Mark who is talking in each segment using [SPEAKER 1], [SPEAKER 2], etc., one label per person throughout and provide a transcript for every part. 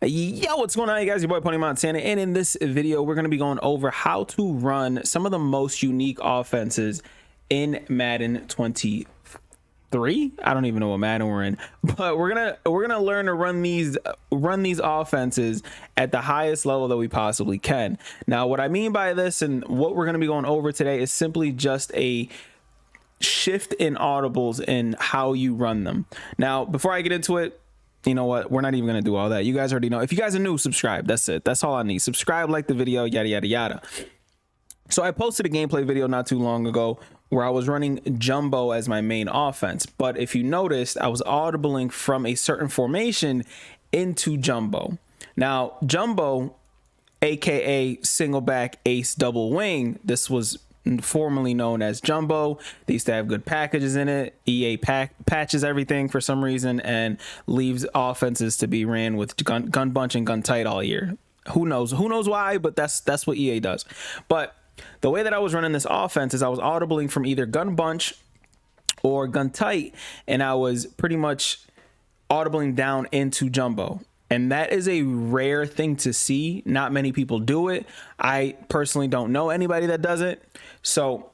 [SPEAKER 1] Yo, what's going on, you guys? Your boy Pony Montana, and in this video we're going to be going over how to run some of the most unique offenses in Madden 23. I don't even know what Madden we're in, but we're gonna learn to run these offenses at the highest level that we possibly can. Now, what I mean by this and what we're going to be going over today is simply just a shift in audibles and how you run them. Now, before I get into it, you know what, we're not even gonna do all that. You guys already know. If you guys are new, subscribe. That's it. That's all I need. Subscribe, like the video, yada yada yada. So I posted a gameplay video not too long ago where I was running jumbo as my main offense, but if you noticed, I was audibling from a certain formation into jumbo. Now, jumbo, aka single back ace double wing, this was formerly known as jumbo. They used to have good packages in it. EA patches everything for some reason and leaves offenses to be ran with gun bunch and gun tight all year. Who knows why, but that's what EA does. But the way that I was running this offense is I was audibling from either gun bunch or gun tight, and I was pretty much audibling down into jumbo. And that is a rare thing to see. Not many people do it. I personally don't know anybody that does it. So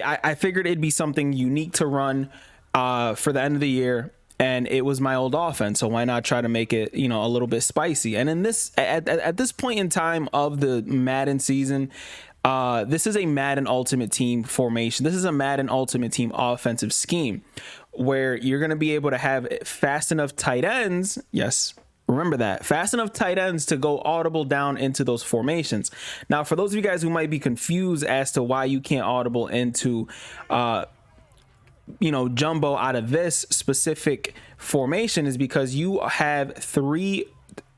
[SPEAKER 1] I figured it'd be something unique to run for the end of the year. And it was my old offense. So why not try to make it, you know, a little bit spicy? And in this, at this point in time of the Madden season, this is a Madden Ultimate Team formation. This is a Madden Ultimate Team offensive scheme where you're going to be able to have fast enough tight ends. Yes. Remember that, fast enough tight ends to go audible down into those formations. Now, for those of you guys who might be confused as to why you can't audible into, jumbo out of this specific formation, is because you have three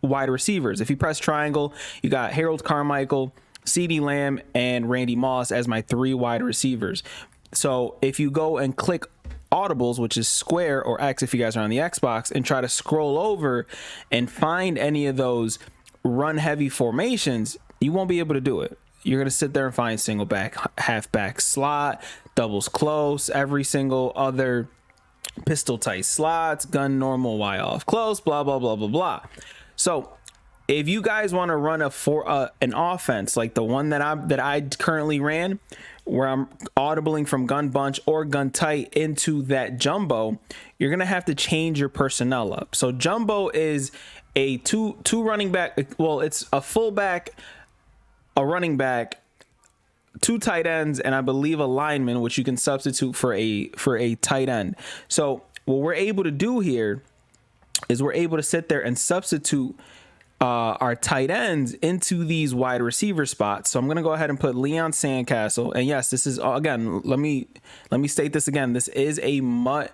[SPEAKER 1] wide receivers. If you press triangle, you got Harold Carmichael, CeeDee Lamb, and Randy Moss as my three wide receivers. So if you go and click audibles, which is square or X if you guys are on the Xbox, and try to scroll over and find any of those run heavy formations, you won't be able to do it. You're going to sit there and find single back, half back slot, doubles close, every single other pistol tight slots, gun normal, Y off close, blah blah blah blah blah. So if you guys want to run an offense like the one that I currently ran, where I'm audibling from gun bunch or gun tight into that jumbo, you're gonna have to change your personnel up. So jumbo is a two running back. Well, it's a fullback, a running back, two tight ends, and I believe a lineman, which you can substitute for a tight end. So what we're able to do here is we're able to sit there and substitute our tight ends into these wide receiver spots. So I'm going to go ahead and put Leon Sandcastle. And yes, this is, again, let me state this again. This is a MUT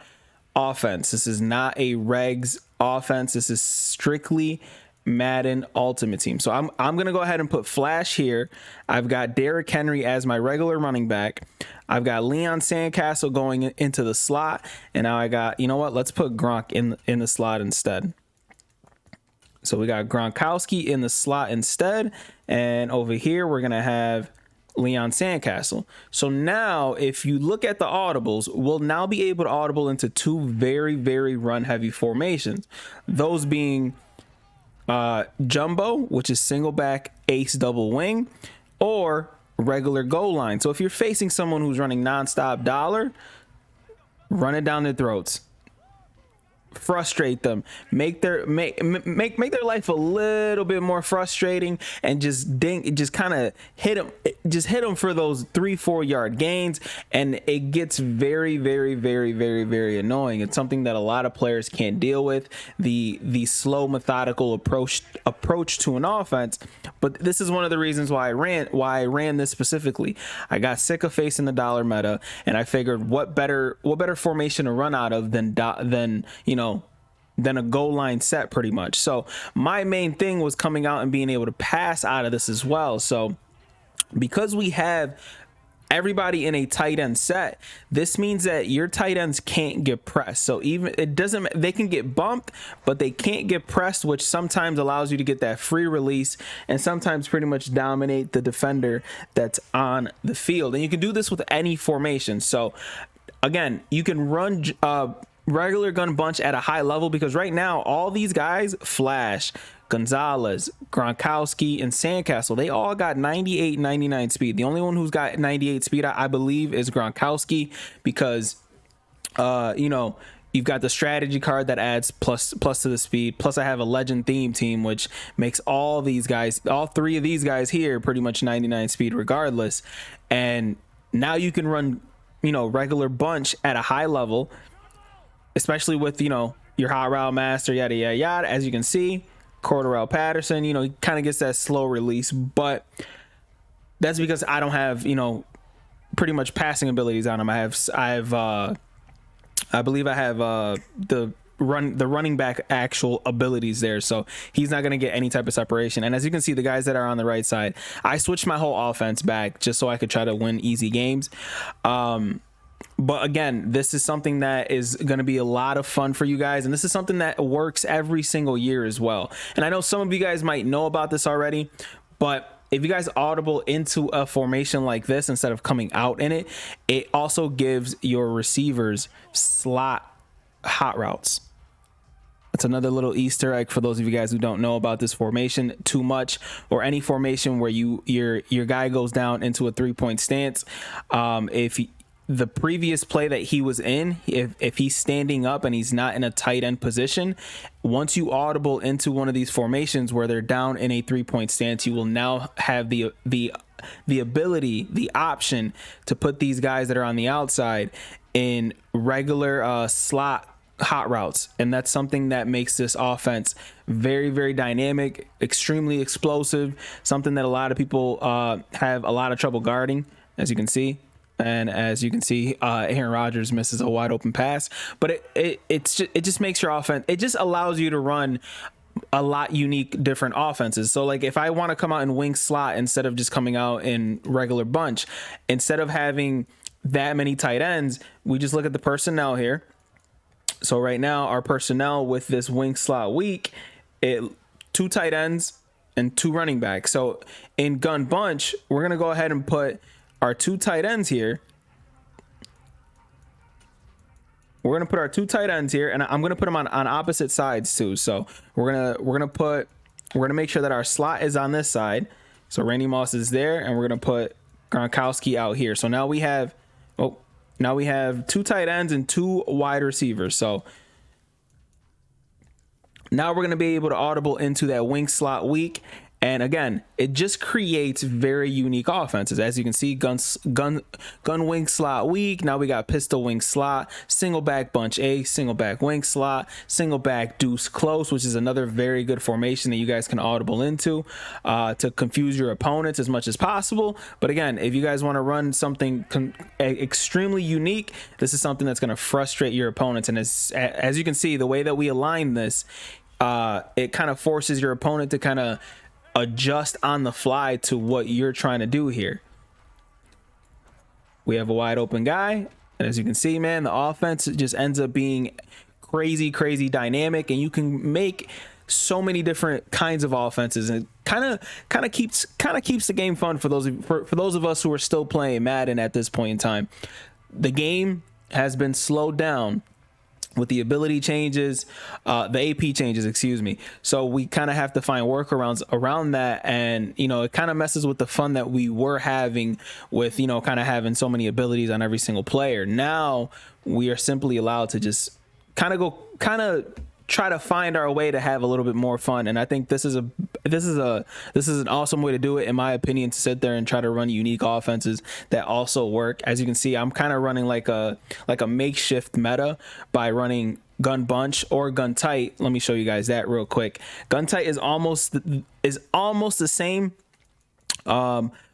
[SPEAKER 1] offense. This is not a regs offense. This is strictly Madden Ultimate Team. So I'm going to go ahead and put Flash here. I've got Derrick Henry as my regular running back. I've got Leon Sandcastle going into the slot. And now I got, you know what? Let's put Gronk in the slot instead. So we got Gronkowski in the slot instead. And over here, we're going to have Leon Sandcastle. So now if you look at the audibles, we'll now be able to audible into two very, very run heavy formations. Those being jumbo, which is single back ace double wing, or regular goal line. So if you're facing someone who's running nonstop dollar, run it down their throats. Frustrate them, make their life a little bit more frustrating, and just kind of hit them for those 3-4 yard gains, and it gets very, very, very, very, very annoying. It's something that a lot of players can't deal with, the slow, methodical approach to an offense. But this is one of the reasons why I ran this specifically. I got sick of facing the dollar meta, and I figured what better formation to run out of than a goal line set, pretty much. So my main thing was coming out and being able to pass out of this as well. So because we have everybody in a tight end set, this means that your tight ends can't get pressed. So even they can get bumped, but they can't get pressed, which sometimes allows you to get that free release and sometimes pretty much dominate the defender that's on the field. And you can do this with any formation. So again, you can run regular gun bunch at a high level, because right now all these guys, Flash, Gonzalez, Gronkowski, and Sandcastle. They all got 98, 99 speed. The only one who's got 98 speed, I believe, is Gronkowski, because, you've got the strategy card that adds plus to the speed. Plus, I have a legend theme team, which makes all three of these guys here, pretty much 99 speed regardless. And now you can run, regular bunch at a high level, especially with, your hot route master, yada, yada, yada. As you can see, Cordarrelle Patterson, he kind of gets that slow release, but that's because I don't have, pretty much passing abilities on him. I believe I have the running back actual abilities there, so he's not going to get any type of separation. And as you can see, the guys that are on the right side, I switched my whole offense back just so I could try to win easy games. But again, this is something that is going to be a lot of fun for you guys, and this is something that works every single year as well. And I know some of you guys might know about this already, but if you guys audible into a formation like this instead of coming out in it, it also gives your receivers slot hot routes. That's another little Easter egg for those of you guys who don't know about this formation too much, or any formation where your guy goes down into a 3-point stance. The previous play that he was in, if he's standing up and he's not in a tight end position, once you audible into one of these formations where they're down in a 3-point stance, you will now have the ability, the option to put these guys that are on the outside in regular slot hot routes. And that's something that makes this offense very, very dynamic, extremely explosive, something that a lot of people have a lot of trouble guarding, as you can see. And as you can see, Aaron Rodgers misses a wide open pass, but it just makes your offense. It just allows you to run a lot unique, different offenses. So like if I want to come out in wing slot instead of just coming out in regular bunch, instead of having that many tight ends, we just look at the personnel here. So right now our personnel with this wing slot week, 2 tight ends and 2 running backs. So in gun bunch, we're gonna go ahead and put our 2 tight ends here. We're gonna put our 2 tight ends here, and I'm gonna put them on opposite sides too. So we're gonna make sure that our slot is on this side. So Randy Moss is there, and we're gonna put Gronkowski out here. So now we have 2 tight ends and 2 wide receivers. So now we're gonna be able to audible into that wing slot week. And again, it just creates very unique offenses. As you can see, gun wing slot weak. Now we got pistol wing slot, single back bunch A, single back wing slot, single back deuce close, which is another very good formation that you guys can audible into to confuse your opponents as much as possible. But again, if you guys want to run something extremely unique, this is something that's going to frustrate your opponents. And as you can see, the way that we align this, it kind of forces your opponent to kind of adjust on the fly to what you're trying to do here. We have a wide open guy, and as you can see, man, the offense just ends up being crazy dynamic, and you can make so many different kinds of offenses, and kind of keeps the game fun for those of us who are still playing Madden at this point in time. The game has been slowed down with the ability changes, the AP changes, excuse me. So we kind of have to find workarounds around that. And, it kind of messes with the fun that we were having with, kind of having so many abilities on every single player. Now we are simply allowed to just kind of try to find our way to have a little bit more fun. And I think this is an awesome way to do it, in my opinion, to sit there and try to run unique offenses that also work. As you can see, I'm kind of running like a makeshift meta by running gun bunch or gun tight. Let me show you guys that real quick. Gun tight is almost the same.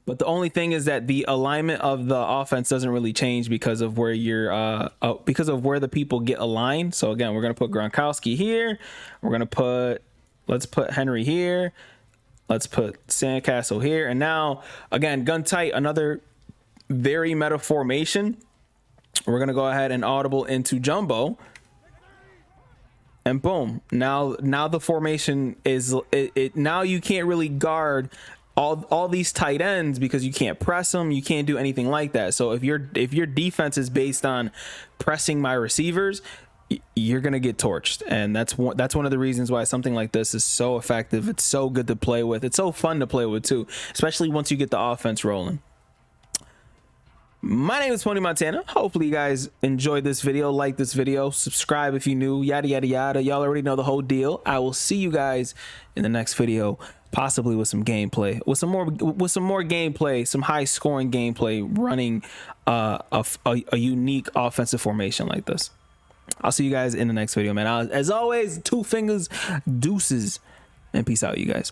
[SPEAKER 1] But the only thing is that the alignment of the offense doesn't really change because of where because of where the people get aligned. So again, we're going to put Gronkowski here. Let's put Henry here. Let's put Sandcastle here. And now, again, gun tight, another very meta formation. We're going to go ahead and audible into jumbo. And boom, now the formation is now you can't really guard all these tight ends because you can't press them. You can't do anything like that. So if your defense is based on pressing my receivers, you're gonna get torched, and that's one of the reasons why something like this is so effective. It's so good to play with. It's so fun to play with too, especially once you get the offense rolling. My name is Pony Montana. Hopefully you guys enjoyed this video, like this video, subscribe if you're new, yada yada yada. Y'all already know the whole deal. I will see you guys in the next video, possibly with some gameplay, with some more gameplay, some high scoring gameplay, running a unique offensive formation like this. I'll see you guys in the next video, man. As always, 2 fingers, deuces, and peace out, you guys.